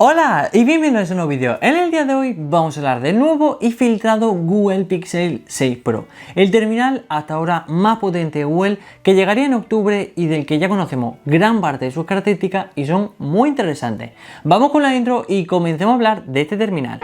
Hola y bienvenidos a un nuevo vídeo. En el día de hoy vamos a hablar del nuevo y filtrado Google Pixel 6 Pro, el terminal hasta ahora más potente de Google que llegaría en octubre y del que ya conocemos gran parte de sus características y son muy interesantes. Vamos con la intro y comencemos a hablar de este terminal.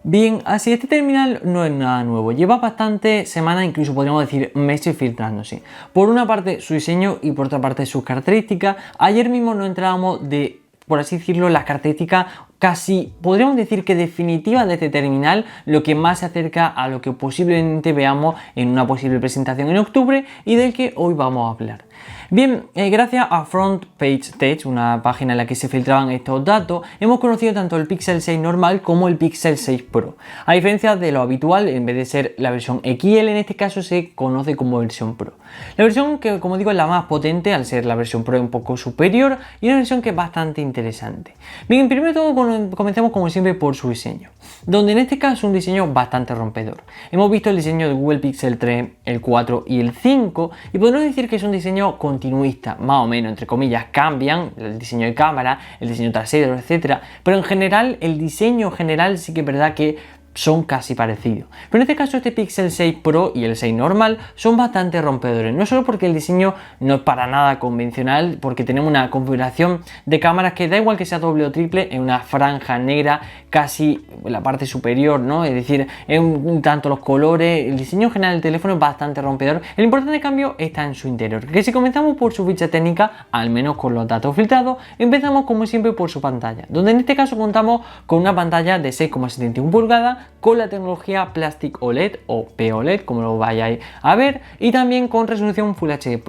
Bien, así este terminal no es nada nuevo, lleva bastantes semanas, incluso podríamos decir meses filtrándose. Por una parte su diseño y por otra parte sus características. Ayer mismo nos entrábamos de, por así decirlo, las características casi, podríamos decir que definitivas de este terminal, lo que más se acerca a lo que posiblemente veamos en una posible presentación en octubre y del que hoy vamos a hablar. Bien, gracias a Front Page Tech, una página en la que se filtraban estos datos, hemos conocido tanto el Pixel 6 normal como el Pixel 6 Pro. A diferencia de lo habitual, en vez de ser la versión XL, en este caso se conoce como versión Pro. La versión que, como digo, es la más potente, al ser la versión Pro un poco superior, y una versión que es bastante interesante. Bien, primero de todo comencemos como siempre por su diseño, donde en este caso es un diseño bastante rompedor. Hemos visto el diseño de Google Pixel 3, el 4 y el 5, y podemos decir que es un diseño continuista, más o menos, entre comillas, cambian el diseño de cámara, el diseño trasero, etcétera, pero en general el diseño general sí que es verdad que son casi parecidos. Pero en este caso este Pixel 6 Pro y el 6 normal son bastante rompedores, no solo porque el diseño no es para nada convencional, porque tenemos una configuración de cámaras que da igual que sea doble o triple, en una franja negra casi en la parte superior, ¿no? Es decir, en un tanto los colores, el diseño general del teléfono es bastante rompedor. El importante cambio está en su interior, que si comenzamos por su ficha técnica, al menos con los datos filtrados, empezamos como siempre por su pantalla, donde en este caso contamos con una pantalla de 6,71 pulgadas con la tecnología Plastic OLED o POLED, como lo vayáis a ver, y también con resolución Full HD+.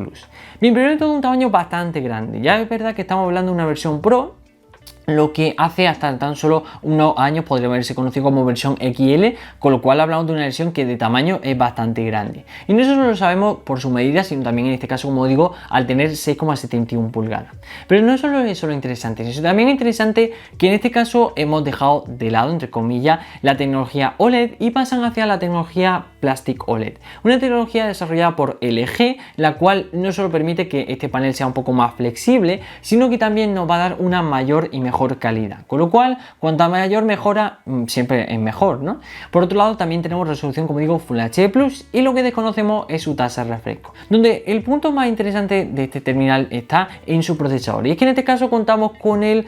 Bien, primero de todo un tamaño bastante grande. Ya es verdad que estamos hablando de una versión Pro, lo que hace hasta tan solo unos años podría haberse conocido como versión XL, con lo cual hablamos de una versión que de tamaño es bastante grande. Y no solo lo sabemos por su medida, sino también en este caso, como digo, al tener 6,71 pulgadas. Pero no solo eso lo interesante, sino también es interesante que en este caso hemos dejado de lado, entre comillas, la tecnología OLED y pasan hacia la tecnología Plastic OLED. Una tecnología desarrollada por LG, la cual no solo permite que este panel sea un poco más flexible, sino que también nos va a dar una mayor y mejor calidad, con lo cual cuanta mayor mejora siempre es mejor, ¿no? Por otro lado también tenemos resolución, como digo, Full HD+, y lo que desconocemos es su tasa de refresco, donde el punto más interesante de este terminal está en su procesador, y es que en este caso contamos con el,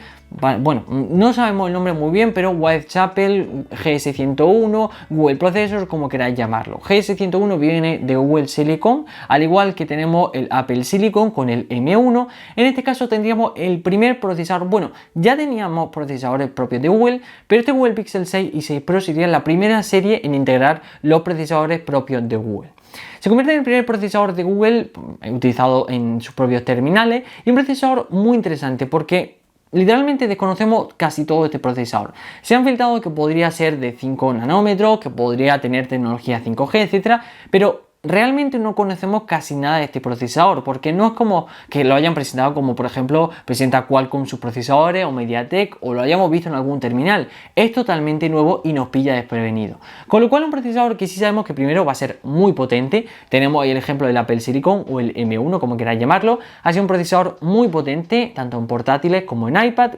bueno, no sabemos el nombre muy bien, pero Whitechapel GS101, Google Processor, como queráis llamarlo. GS101 viene de Google Silicon, al igual que tenemos el Apple Silicon con el M1. En este caso tendríamos el primer procesador, bueno, ya teníamos procesadores propios de Google, pero este Google Pixel 6 y 6 Pro sería la primera serie en integrar los procesadores propios de Google. Se convierte en el primer procesador de Google utilizado en sus propios terminales y un procesador muy interesante porque literalmente desconocemos casi todo este procesador. Se han filtrado que podría ser de 5 nanómetros, que podría tener tecnología 5G, etcétera, pero realmente no conocemos casi nada de este procesador, porque no es como que lo hayan presentado como por ejemplo presenta Qualcomm sus procesadores o MediaTek o lo hayamos visto en algún terminal. Es totalmente nuevo y nos pilla desprevenido. Con lo cual un procesador que sí sabemos que primero va a ser muy potente. Tenemos ahí el ejemplo del Apple Silicon o el M1, como queráis llamarlo. Ha sido un procesador muy potente tanto en portátiles como en iPad.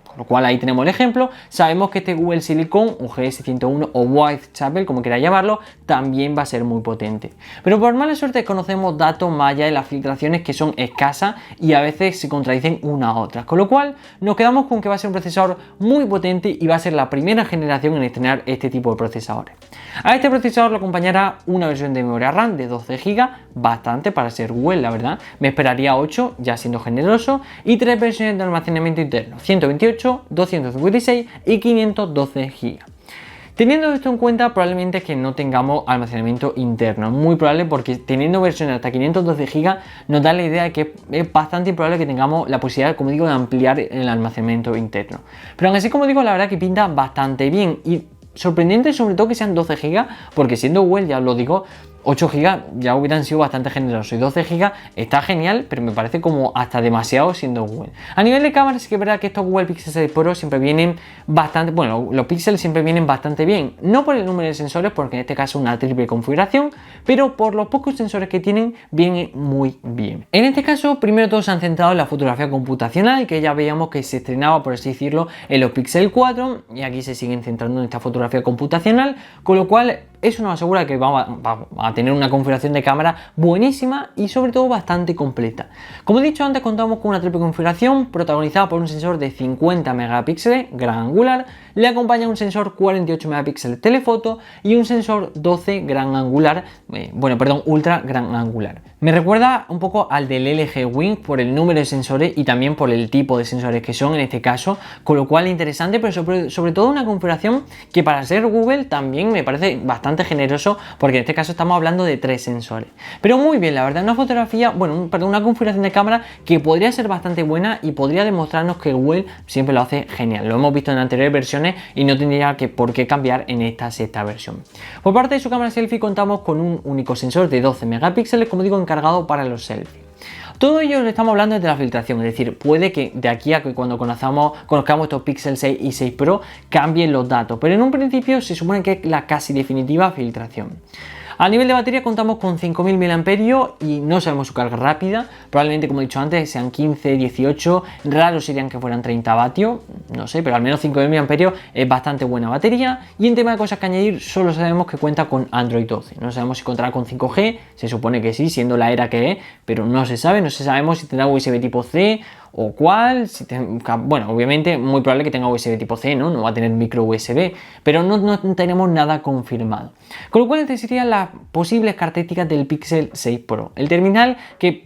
Con lo cual ahí tenemos el ejemplo. Sabemos que este Google Silicon o GS101 o Whitechapel, como queráis llamarlo, también va a ser muy potente. Pero por mala suerte conocemos datos más allá de las filtraciones que son escasas y a veces se contradicen unas a otras. Con lo cual nos quedamos con que va a ser un procesador muy potente y va a ser la primera generación en estrenar este tipo de procesadores. A este procesador lo acompañará una versión de memoria RAM de 12 GB, bastante para ser Google, la verdad. Me esperaría 8, ya siendo generoso, y 3 versiones de almacenamiento interno, 128, 256 y 512 GB. Teniendo esto en cuenta, probablemente que no tengamos almacenamiento interno, muy probable porque teniendo versiones hasta 512 GB nos da la idea de que es bastante improbable que tengamos la posibilidad, como digo, de ampliar el almacenamiento interno. Pero aún así, como digo, la verdad que pinta bastante bien y sorprendente sobre todo que sean 12 GB, porque siendo Google, ya os lo digo, 8 GB ya hubieran sido bastante generosos y 12 GB está genial, pero me parece como hasta demasiado siendo Google. A nivel de cámara sí que es verdad que estos Google Pixel 6 Pro siempre vienen bastante, bueno, los Pixel siempre vienen bastante bien, no por el número de sensores, porque en este caso una triple configuración, pero por los pocos sensores que tienen, viene muy bien. En este caso, primero todos se han centrado en la fotografía computacional, que ya veíamos que se estrenaba, por así decirlo, en los Pixel 4, y aquí se siguen centrando en esta fotografía computacional, con lo cual eso nos asegura que vamos a tener una configuración de cámara buenísima y sobre todo bastante completa. Como he dicho antes, contamos con una triple configuración protagonizada por un sensor de 50 megapíxeles gran angular, le acompaña un sensor 48 megapíxeles telefoto y un sensor 12 gran angular, ultra gran angular. Me recuerda un poco al del LG Wing por el número de sensores y también por el tipo de sensores que son en este caso, con lo cual interesante, pero sobre todo una configuración que para ser Google también me parece bastante generoso, porque en este caso estamos hablando de 3 sensores. Pero muy bien, la verdad, una fotografía, una configuración de cámara que podría ser bastante buena y podría demostrarnos que Google siempre lo hace genial. Lo hemos visto en anteriores versiones y no tendría por qué cambiar en esta sexta versión. Por parte de su cámara selfie contamos con un único sensor de 12 megapíxeles, como digo, encargado para los selfies. Todo ello lo estamos hablando desde la filtración, es decir, puede que de aquí a que cuando conozcamos estos Pixel 6 y 6 Pro cambien los datos, pero en un principio se supone que es la casi definitiva filtración. A nivel de batería contamos con 5000 mAh y no sabemos su carga rápida, probablemente como he dicho antes sean 15, 18, raros serían que fueran 30 vatios, no sé, pero al menos 5000 mAh es bastante buena batería. Y en tema de cosas que añadir, solo sabemos que cuenta con Android 12, no sabemos si contará con 5G, se supone que sí, siendo la era que es, pero no se sabe, no sabemos si tendrá USB tipo C o cuál, obviamente muy probable que tenga USB tipo C, no va a tener micro USB, pero no tenemos nada confirmado. Con lo cual estas serían las posibles características del Pixel 6 Pro. El terminal que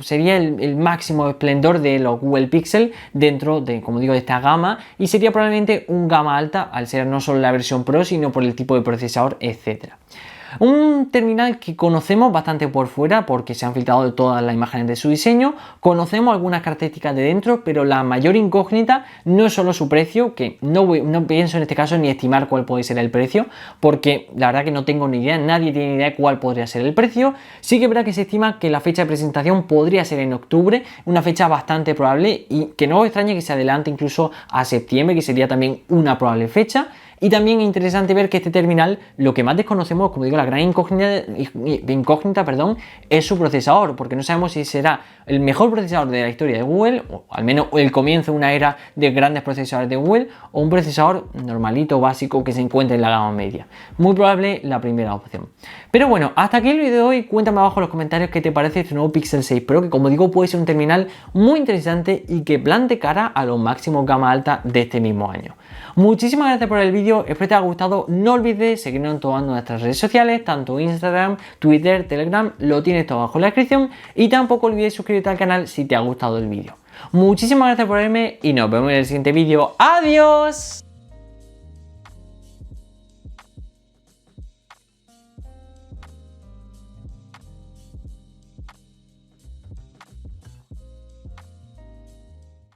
sería el máximo esplendor de los Google Pixel dentro de, como digo, de esta gama, y sería probablemente un gama alta al ser no solo la versión Pro, sino por el tipo de procesador, etcétera. Un terminal que conocemos bastante por fuera porque se han filtrado todas las imágenes de su diseño, conocemos algunas características de dentro, pero la mayor incógnita no es solo su precio, que no pienso en este caso ni estimar cuál puede ser el precio, porque la verdad que no tengo ni idea, nadie tiene ni idea de cuál podría ser el precio. Sí que es verdad que se estima que la fecha de presentación podría ser en octubre, una fecha bastante probable y que no os extrañe que se adelante incluso a septiembre, que sería también una probable fecha. Y también es interesante ver que este terminal, lo que más desconocemos, como digo, la gran incógnita, es su procesador, porque no sabemos si será el mejor procesador de la historia de Google, o al menos el comienzo de una era de grandes procesadores de Google, o un procesador normalito, básico, que se encuentre en la gama media. Muy probable la primera opción. Pero bueno, hasta aquí el vídeo de hoy. Cuéntame abajo en los comentarios qué te parece este nuevo Pixel 6 Pro, que como digo puede ser un terminal muy interesante y que plante cara a los máximos gama alta de este mismo año. Muchísimas gracias por el vídeo, espero que te haya gustado. No olvides seguirnos en todas nuestras redes sociales, tanto Instagram, Twitter, Telegram, lo tienes todo abajo en la descripción, y tampoco olvides suscribirte al canal si te ha gustado el vídeo. Muchísimas gracias por verme y nos vemos en el siguiente vídeo. ¡Adiós!